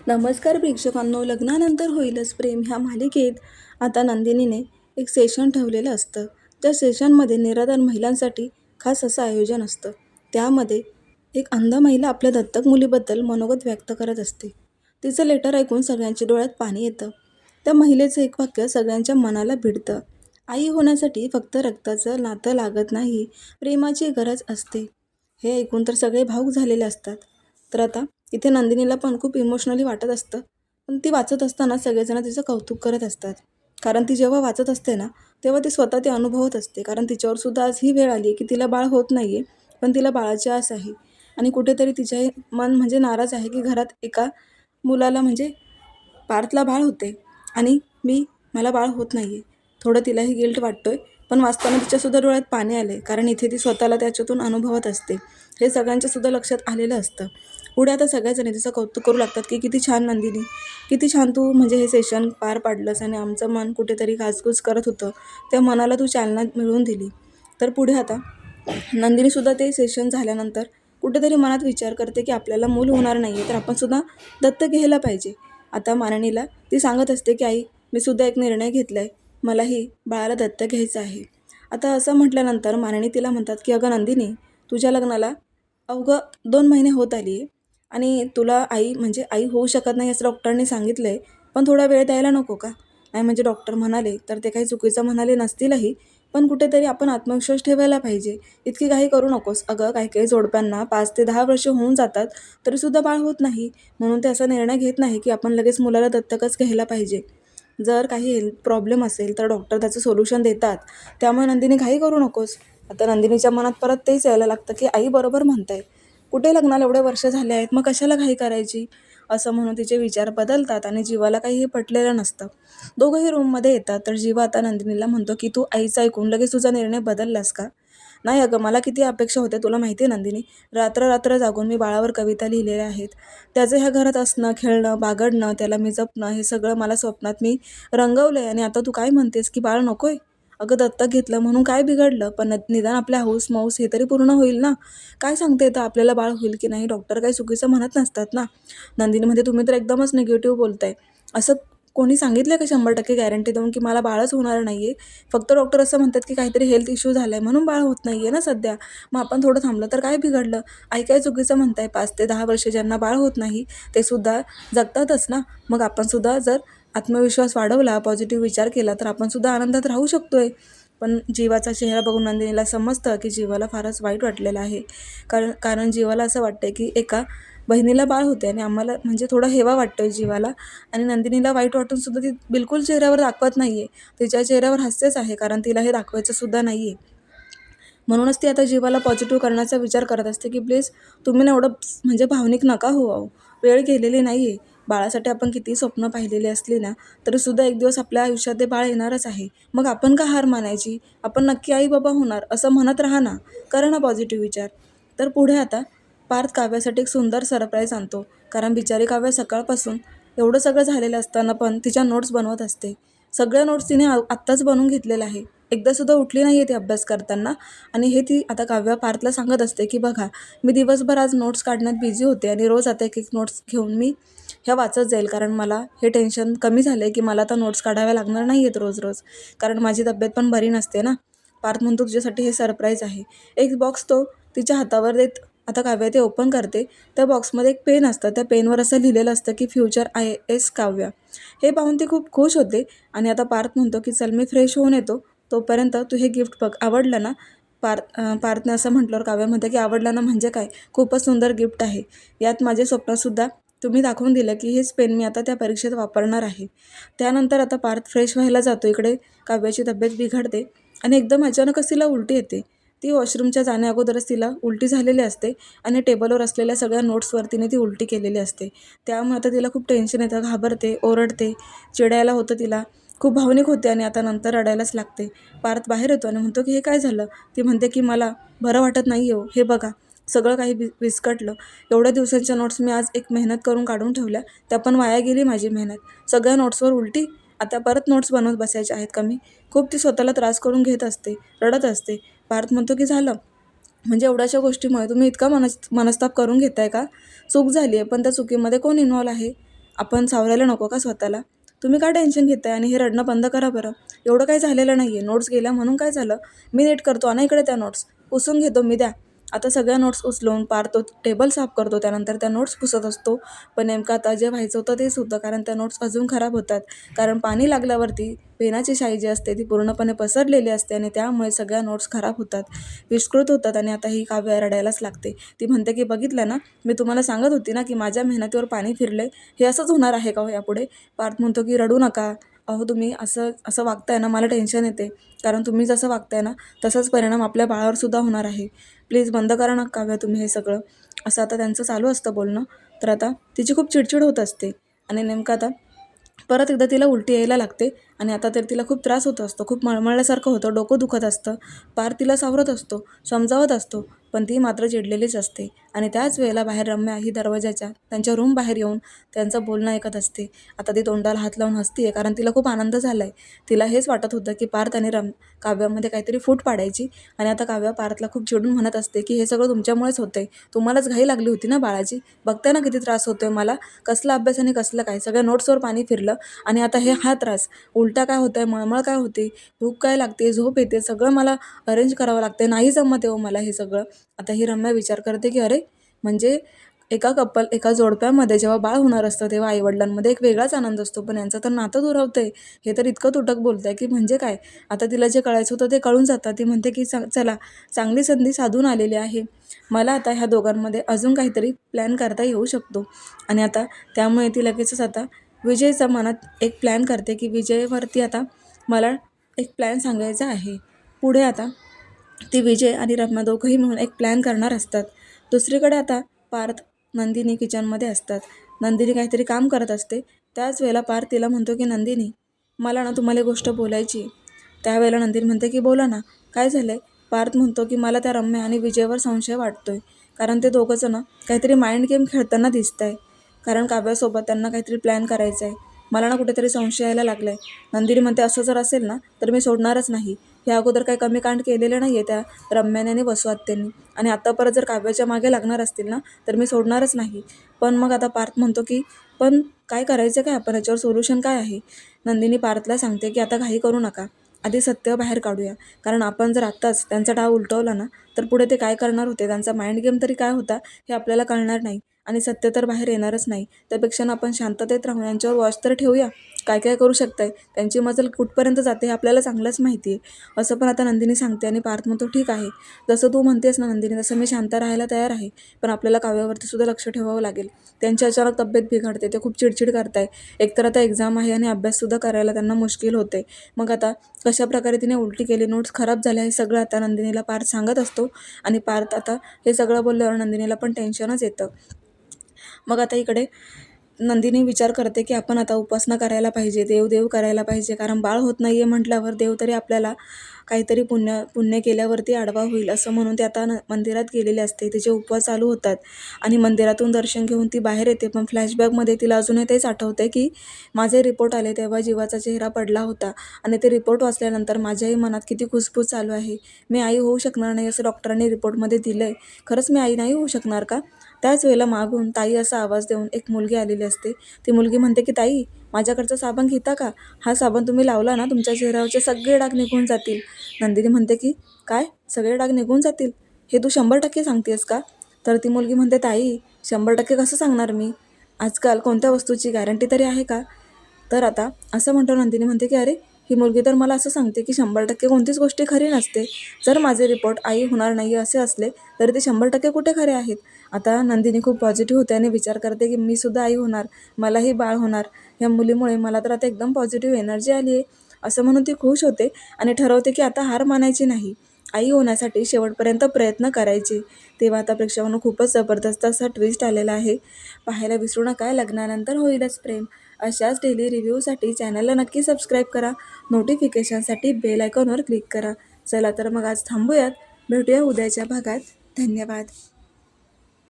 नमस्कार प्रेक्षकांनो, लग्नानंतर होईलच प्रेम ह्या मालिकेत आता नंदिनीने एक सेशन ठेवलेलं असतं. त्या सेशनमध्ये निराधार महिलांसाठी खास असं आयोजन असतं. त्यामध्ये एक अंध महिला आपल्या दत्तक मुलीबद्दल मनोगत व्यक्त करत असते. तिचं लेटर ऐकून सगळ्यांच्या डोळ्यात पाणी येतं. त्या महिलेचं एक वाक्य सगळ्यांच्या मनाला भिडतं. आई होण्यासाठी फक्त रक्ताचं नातं लागत नाही, प्रेमाची गरज असते. हे ऐकून तर सगळे भावूक झालेले असतात. तर आता इथे नंदिनीला पण खूप इमोशनली वाटत असतं. पण ती वाचत असताना सगळेजण तिचं कौतुक करत असतात. कारण ती जेव्हा वाचत असते ना, तेव्हा ती स्वतः ते अनुभवत असते. कारण तिच्यावर सुद्धा आज ही वेळ आली की तिला बाळ होत नाही आहे, पण तिला बाळाची आस आहे. आणि कुठेतरी तिचे मन म्हणजे नाराज आहे की घरात एका मुलाला म्हणजे पार्थला बाळ होते आणि मला बाळ होत नाही आहे. थोडं तिलाही गिल्ट वाटतोय, पण वाचताना तिच्यासुद्धा डोळ्यात पाणी आले. कारण इथे ती स्वतःला त्याच्यातून अनुभवत असते. हे सगळ्यांच्यासुद्धा लक्षात आलेलं असतं. पुढे आता सगळ्याजणी तिचं कौतुक करू लागतात की किती छान नंदिनी, किती छान तू म्हणजे हे सेशन पार पाडलंस आणि आमचं मन कुठेतरी घासघूस करत होतं, त्या मनाला तू चालना मिळवून दिली. तर पुढे आता नंदिनीसुद्धा ते सेशन झाल्यानंतर कुठेतरी मनात विचार करते की आपल्याला मूल होणार नाही आहे, तर आपण सुद्धा दत्तक घ्यायला पाहिजे. आता माननीला ती सांगत असते की आई, मी सुद्धा एक निर्णय घेतला आहे, मलाही बाळाला दत्तक घ्यायचं आहे. आता असं म्हटल्यानंतर माननी तिला म्हणतात की अगं नंदिनी, तुझ्या लग्नाला अवघं 2 महिने होत आली आहे आणि तुला आई म्हणजे आई होऊ शकत नाही असं डॉक्टरांनी सांगितलं आहे, पण थोडा वेळ द्यायला नको का? नाही म्हणजे डॉक्टर म्हणाले तर ते काही चुकीचं म्हणाले नसतीलही, पण कुठेतरी आपण आत्मविश्वास ठेवायला पाहिजे. इतकी घाई करू नकोस. अगं काही काही जोडप्यांना 5 ते 10 वर्ष होऊन जातात, तरीसुद्धा बाळ होत नाही. म्हणून ते असा निर्णय घेत नाही की आपण लगेच मुलाला दत्तकच घ्यायला पाहिजे. जर काही हेल्थ प्रॉब्लेम असेल तर डॉक्टर त्याचं सोल्युशन देतात. त्यामुळे नंदिनी घाई करू नकोस. आता नंदिनीच्या मनात परत तेच यायला लागतं की आई बरोबर म्हणते. कुठे लग्नाला एवढे वर्ष झाले आहेत, मग कशाला घाई करायची? असं म्हणून तिचे विचार बदलतात आणि जीवाला काही हे पटलेलं नसतं. दोघंही रूममध्ये येतात, तर जीवा आता नंदिनीला म्हणतो की तू आईचं ऐकून लगेच तुझा निर्णय बदललास का? नाही अगं, मला किती अपेक्षा होत्या तुला माहिती आहे नंदिनी. रात्र रात्र जागून मी बाळावर कविता लिहिलेल्या आहेत. त्याचं ह्या घरात असणं, खेळणं, बागडणं, त्याला मी जपणं, हे सगळं मला स्वप्नात मी रंगवलंय आणि आता तू काय म्हणतेस की बाळ नकोय? अगं दत्तक घेतलं म्हणून काय बिघडलं? पण निदान आपल्या हौस-मौस हे तरी पूर्ण होईल ना. काय सांगता येतं आपल्याला बाळ होईल की नाही? डॉक्टर काही चुकीचं म्हणत नसतात ना. नंदिनी म्हणते, तुम्ही तर एकदमच निगेटिव्ह बोलताय. असं कोणी सांगितलं का 100% गॅरंटी देऊन की मला बाळच होणार नाहीये? फक्त डॉक्टर असं म्हणतात की काहीतरी हेल्थ इश्यू झालाय म्हणून बाळ होत नाहीये ना सध्या. मग आपण थोडं थांबलं तर काय बिघडलं? आई काय चुकीचं म्हणताय? 5 ते 10 वर्ष ज्यांना बाळ होत नाही ते सुद्धा जगतातच ना. मग आपण सुद्धा जर आत्मविश्वास वाढवला, पॉझिटिव्ह विचार केला, तर आपण सुद्धा आनंदात राहू शकतोय. पण जीवाचा चेहरा बघून नंदिनीला समजतं की जीवाला फारच वाईट वाटलेलं आहे. कारण कारण जीवाला असं वाटतंय की एका बहिणीला बाळ होते आणि आम्हाला म्हणजे थोडा हेवा वाटतोय जीवाला. आणि नंदिनीला वाईट वाटून सुद्धा ती बिलकुल चेहऱ्यावर दाखवत नाहीये. तिच्या चेहऱ्यावर हास्यच आहे, कारण तिला हे दाखवायचं सुद्धा नाहीये. म्हणूनच ती आता जीवाला पॉझिटिव्ह करण्याचा विचार करत असते की प्लीज तुम्ही ना एवढं म्हणजे भावनिक नका हो अहो. वेळ गेलेली नाही आहे. बाळासाठी आपण किती स्वप्न पाहिलेली असली ना, तरीसुद्धा एक दिवस आपल्या आयुष्यात ते बाळ येणारच आहे. मग आपण का हार मानायची? आपण नक्की आई बाबा होणार असं म्हणत राहा ना. करा ना पॉझिटिव्ह विचार. तर पुढे आता पार्थ काव्यासाठी एक सुंदर सरप्राईज आणतो. कारण बिचारी काव्य सकाळपासून एवढं सगळं झालेलं असताना पण तिच्या नोट्स बनवत असते. सगळ्या नोट्स तिने आत्ताच बनवून घेतलेलं आहे. एकदासुद्धा उठली नाही आहे ती अभ्यास करताना. आणि हे ती आता काव्य पार्थला सांगत असते की बघा, मी दिवसभर आज नोट्स काढण्यात बिझी होते आणि रोज आता एक एक नोट्स घेऊन मी ह्या वाचत जाईल. कारण मला हे टेन्शन कमी झालं आहे की मला आता नोट्स काढाव्या लागणार नाही आहेत रोज रोज. कारण माझी तब्येत पण बरी नसते ना. पार्थ म्हणतो तुझ्यासाठी हे सरप्राईज आहे. एक बॉक्स तो तिच्या हातावर देत आता काव्य ते ओपन करते. त्या बॉक्समध्ये एक पेन असतं. त्या पेनवर असं लिहिलेलं असतं की फ्युचर IAS काव्या. हे पाहून ती खूप खुश होते आणि आता पार्थ म्हणतो की चल मी फ्रेश होऊन येतो, तोपर्यंत तू हे गिफ्ट बघ, आवडलं ना? पार्थने असं म्हटल्यावर काव्य म्हणते की आवडलं ना म्हणजे काय, खूपच सुंदर गिफ्ट आहे. यात माझे स्वप्नसुद्धा तुम्ही दाखवून दिलं की हेच पेन मी आता त्या परीक्षेत वापरणार आहे. त्यानंतर आता पार्थ फ्रेश व्हायला जातो. इकडे काव्याची तब्येत बिघडते आणि एकदम अचानकच तिला उलटी येते. ती वॉशरूमच्या जाण्या अगोदरच तिला उलटी झालेली असते आणि टेबलवर असलेल्या सगळ्या नोट्सवर तिने ती उलटी केलेली असते. त्यामुळे आता तिला खूप टेन्शन येतं, घाबरते, ओरडते, चिडायला होतं तिला. खूप भावनिक होते आणि आता नंतर रडायलाच लागते. पार्थ बाहेर येतो आणि म्हणतो की हे काय झालं? ती म्हणते की मला बरं वाटत नाही हो, हे बघा सगळं काही विस्कटलं. एवढ्या दिवसांच्या नोट्स मी आज एक मेहनत करून काढून ठेवल्या, त्या पण वाया गेली माझी मेहनत. सगळ्या नोट्सवर उलटी, आता परत नोट्स बनवत बसायच्या आहेत का मी? खूप ती स्वतःला त्रास करून घेत असते, रडत असते. पार्थ म्हणतो की झालं म्हणजे एवढ्याशा गोष्टीमुळे तुम्ही इतका मनस्ताप करून घेताय का? चूक झाली आहे, पण त्या चुकीमध्ये कोण इन्व्हॉल्व आहे? आपण सावरायला नको का स्वतःला? तुम्ही काय टेन्शन घेताय? आणि हे रडणं बंद करा बरं. एवढं काही झालेलं नाही आहे. नोट्स गेल्या म्हणून काय झालं? मी नीट करतो. आणा इकडे त्या नोट्स. पुसून घेतो मी, द्या. आता सगळ्या नोट्स उचलून पार तो टेबल साफ करतो. त्यानंतर त्या नोट्स पुसत असतो. पण नेमकं आता जे व्हायचं होतं तेच होतं, कारण त्या नोट्स अजून खराब होतात. कारण पाणी लागल्यावरती पेनाची शाई जी असते ती पूर्णपणे पसरलेली असते आणि त्यामुळे सगळ्या नोट्स खराब होतात, विस्कृत होतात. आणि आता ही काव्य रडायलाच लागते. ती म्हणते की बघितलं ना, मी तुम्हाला सांगत होती ना की माझ्या मेहनतीवर पाणी फिरले. हे असंच होणार आहे का हो यापुढे? पार्थ म्हणतो की रडू नका. अहो तुम्ही असं असं वागताय ना, मला टेन्शन येते. कारण तुम्ही जसं वागताय ना तसाच परिणाम आपल्या बाळावर सुद्धा होणार आहे. प्लीज बंद करा ना काव्या तुम्ही हे सगळं. असं आता त्यांचं चालू असतं बोलणं. तर आता तिची खूप चिडचिड होत असते. आणि नेमकं आता परत एकदा तिला उलटी यायला लागते. आणि आता तर तिला खूप त्रास होत असतो, खूप मळमळल्यासारखं होतं, डोकं दुखत असतं. पार तिला सावरत असतो, समजावत असतो, पण ती मात्र चिडलेलीच असते. आणि त्याच वेळेला बाहेर रम्या ही दरवाजाच्या त्यांच्या रूम बाहेर येऊन त्यांचं बोलणं ऐकत असते. आता ती तोंडाला हात लावून हसते, कारण तिला खूप आनंद झाला आहे. तिला हेच वाटत होतं की पार्थ आणि काव्यामध्ये काहीतरी फूट पाडायची. आणि आता काव्या पार्थला खूप चिडून म्हणत असते की हे सगळं तुमच्यामुळेच होतंय. तुम्हालाच घाई लागली होती ना बाळाची. बघताय ना किती त्रास होतोय मला. कसला अभ्यास आणि कसलं काय, सगळ्या नोट्सवर पाणी फिरलं. आणि आता हा त्रास, उलटा काय होतंय, मळमळ काय होते, भूक काय लागते, झोप येते, सगळं मला अरेंज करावं लागते. नाही जमत आहे मला हे सगळं. आता ही रम्या विचार करते की अरे, म्हणजे एका जोडप्यामध्ये जेव्हा बाळ होणार असतं तेव्हा आईवडिलांमध्ये एक वेगळाच आनंद असतो, पण यांचं तर नातं दुरावतंय. हे तर इतकं तुटक बोलतंय की म्हणजे काय. आता तिला जे कळायचं होतं ते कळून जातं. ती म्हणते की चला, चांगली संधी साधून आलेली आहे. मला आता ह्या दोघांमध्ये अजून काहीतरी प्लॅन करता येऊ शकतो. आणि आता त्यामुळे ती लगेचच आता विजयच्या मनात एक प्लॅन करते की विजयवरती आता मला एक प्लॅन सांगायचा आहे. पुढे आता ती विजय आणि रम्या दोघंही मिळून एक प्लॅन करणार असतात. दुसरीकडे आता पार्थ, नंदिनी किचनमध्ये असतात. नंदिनी काहीतरी काम करत असते. त्याच वेळेला पार्थ तिला म्हणतो की नंदिनी, मला ना तुम्हाला एक गोष्ट बोलायची आहे. त्यावेळेला नंदिनी म्हणते की बोला ना, काय झालं आहे? पार्थ म्हणतो की मला त्या रम्या आणि विजयवर संशय वाटतोय. कारण ते दोघंजण काहीतरी माइंड गेम खेळताना दिसत आहे. कारण काव्यासोबत त्यांना काहीतरी प्लॅन करायचा आहे. मला ना कुठेतरी संशय यायला लागला आहे. नंदिनी म्हणते असं जर असेल ना तर मी सोडणारच नाही. ह्या अगोदर काही कमी कांड केलेले नाही आहे त्या रम्याने आणि वसू आत्यांनी. आणि आता परत जर काव्याच्या मागे लागणार असतील ना तर मी सोडणारच नाही. पण मग आता पार्थ म्हणतो की पण काय करायचं काय, आपण याच्यावर सोल्युशन काय आहे? नंदिनी पार्थला सांगते की आता घाई करू नका. आधी सत्य बाहेर काढूया. कारण आपण जर आत्ताच त्यांचा डाव उलटवला ना तर पुढे ते काय करणार होते, त्यांचा माइंड गेम तरी काय होता हे आपल्याला कळणार नाही. आणि सत्य तर बाहेर येणारच नाही. त्यापेक्षा ना आपण शांततेत राहून यांच्यावर वॉच तर ठेवूया. काय काय करू शकताय, त्यांची मजल कुठपर्यंत जाते हे आपल्याला चांगलंच माहिती आहे. असं पण आता नंदिनी सांगते. आणि पार्थ म्हणतो ठीक आहे, जसं तू म्हणतेस ना नंदिनी तसं मी शांत राहायला तयार आहे. पण आपल्याला काव्यावरती सुद्धा लक्ष ठेवावं लागेल. त्यांची अचानक तब्येत बिघडते, ते खूप चिडचिड करताय. एकतर आता एक्झाम आहे आणि अभ्याससुद्धा करायला त्यांना मुश्किल होते. मग आता कशाप्रकारे तिने उलटी केली, नोट्स खराब झाल्या, हे सगळं आता नंदिनीला पार्थ सांगत असतो. आणि पार्थ आता हे सगळं बोलल्यावर नंदिनीला पण टेन्शनच येतं. मग आता इकडे नंदिनी विचार करते की आपण आता उपासना करायला पाहिजे, देव करायला पाहिजे. कारण बाळ होत नाही आहे म्हटल्यावर देव तरी आपल्याला काहीतरी पुण्य पुण्य केल्यावरती आडवा होईल असं म्हणून ते आता मंदिरात गेलेले असते. तिचे उपवास चालू होतात. आणि मंदिरातून दर्शन घेऊन ती बाहेर येते. पण फ्लॅशबॅकमध्ये तिला अजूनही तेच आठवते की माझे रिपोर्ट आले तेव्हा जीवाचा चेहरा पडला होता. आणि ते रिपोर्ट वाचल्यानंतर माझ्याही मनात किती खुसफुस चालू आहे. मी आई होऊ शकणार नाही असं डॉक्टरांनी रिपोर्टमध्ये दिलं आहे. खरंच मी आई नाही होऊ शकणार का? त्याच वेळेला मागून ताई असा आवाज देऊन एक मुलगी आलेली असते. ती मुलगी म्हणते की ताई, माझ्याकडचा साबण घेता का? हा साबण तुम्ही लावला ना तुमच्या चेहऱ्यावरचे सगळे डाग निघून जातील. नंदिनी म्हणते की काय, सगळे डाग निघून जातील? हे तू 100% सांगतेस का? तर ती मुलगी म्हणते ताई, 100% कसं सांगणार मी? आजकाल कोणत्या वस्तूची गॅरंटी तरी आहे का? तर आता असं म्हणतो नंदिनी म्हणते की अरे, ही मुलगी तर मला असं सांगते की 100% कोणतीच गोष्टी खरी नसते. जर माझे रिपोर्ट आई होणार नाही असे असले तर ते 100% कुठे खरे आहेत? आता नंदिनी खूप पॉझिटिव्ह होते आणि विचार करते की मी सुद्धा आई होणार, मलाही बाळ होणार. या मुलीमुळे मला तर आता एकदम पॉझिटिव्ह एनर्जी आली आहे. असं म्हणून ती खुश होते आणि ठरवते की आता हार मानायची नाही. आई होण्यासाठी शेवटपर्यंत प्रयत्न करायचे. तेव्हा आता प्रेक्षकांनो खूपच जबरदस्त असा ट्विस्ट आलेला आहे. पाहायला विसरू नका. लग्नानंतर होईलच प्रेम. अशाच डेली रिव्ह्यूसाठी चॅनलला नक्की सबस्क्राईब करा. नोटिफिकेशनसाठी बेल आयकॉनवर क्लिक करा. चला तर मग आज थांबूयात. भेटूया उद्याच्या भागात. धन्यवाद.